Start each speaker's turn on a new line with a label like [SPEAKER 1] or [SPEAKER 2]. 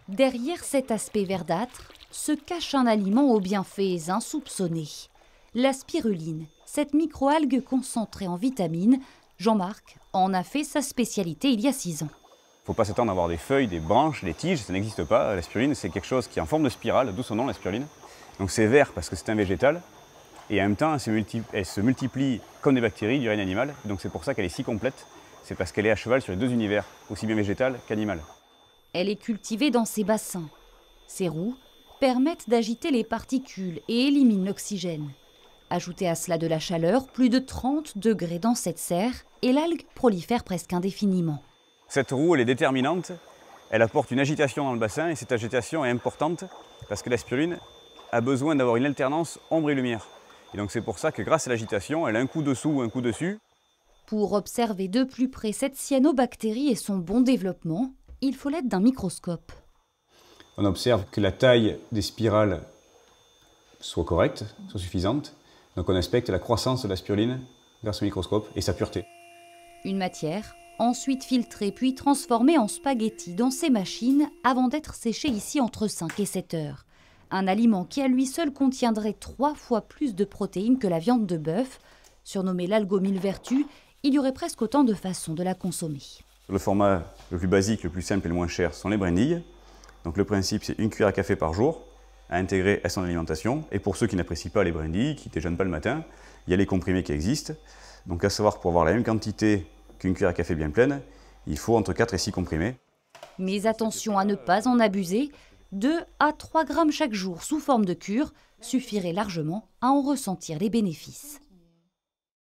[SPEAKER 1] Derrière cet aspect verdâtre se cache un aliment aux bienfaits insoupçonnés. La spiruline, cette microalgue concentrée en vitamines, Jean-Marc en a fait sa spécialité il y a 6 ans.
[SPEAKER 2] Il ne faut pas s'attendre à avoir des feuilles, des branches, des tiges, ça n'existe pas. La spiruline, c'est quelque chose qui est en forme de spirale, d'où son nom, la spiruline. Donc c'est vert parce que c'est un végétal, et en même temps, elle se multiplie comme des bactéries du règne animal. Donc c'est pour ça qu'elle est si complète, c'est parce qu'elle est à cheval sur les deux univers, aussi bien végétal qu'animal.
[SPEAKER 1] Elle est cultivée dans ces bassins. Ses roues permettent d'agiter les particules et éliminent l'oxygène. Ajoutez à cela de la chaleur, plus de 30 degrés dans cette serre, et l'algue prolifère presque indéfiniment.
[SPEAKER 2] Cette roue, elle est déterminante, elle apporte une agitation dans le bassin, et cette agitation est importante parce que la spiruline a besoin d'avoir une alternance ombre et lumière. Et donc c'est pour ça que grâce à l'agitation, elle a un coup dessous ou un coup dessus.
[SPEAKER 1] Pour observer de plus près cette cyanobactérie et son bon développement, il faut l'aide d'un microscope.
[SPEAKER 2] On observe que la taille des spirales soit correcte, soit suffisante. Donc on inspecte la croissance de la spiruline grâce au microscope et sa pureté.
[SPEAKER 1] Une matière, ensuite filtrée puis transformée en spaghettis dans ces machines avant d'être séchée ici entre 5 et 7 heures. Un aliment qui à lui seul contiendrait 3 fois plus de protéines que la viande de bœuf. Surnommée l'algue aux 1000 vertus, il y aurait presque autant de façons de la consommer.
[SPEAKER 2] Le format le plus basique, le plus simple et le moins cher sont les brindilles. Donc le principe, c'est une cuillère à café par jour à intégrer à son alimentation. Et pour ceux qui n'apprécient pas les brindilles, qui ne déjeunent pas le matin, il y a les comprimés qui existent. Donc à savoir, pour avoir la même quantité qu'une cuillère à café bien pleine, il faut entre 4 et 6 comprimés.
[SPEAKER 1] Mais attention à ne pas en abuser, 2 à 3 grammes chaque jour sous forme de cure suffirait largement à en ressentir les bénéfices.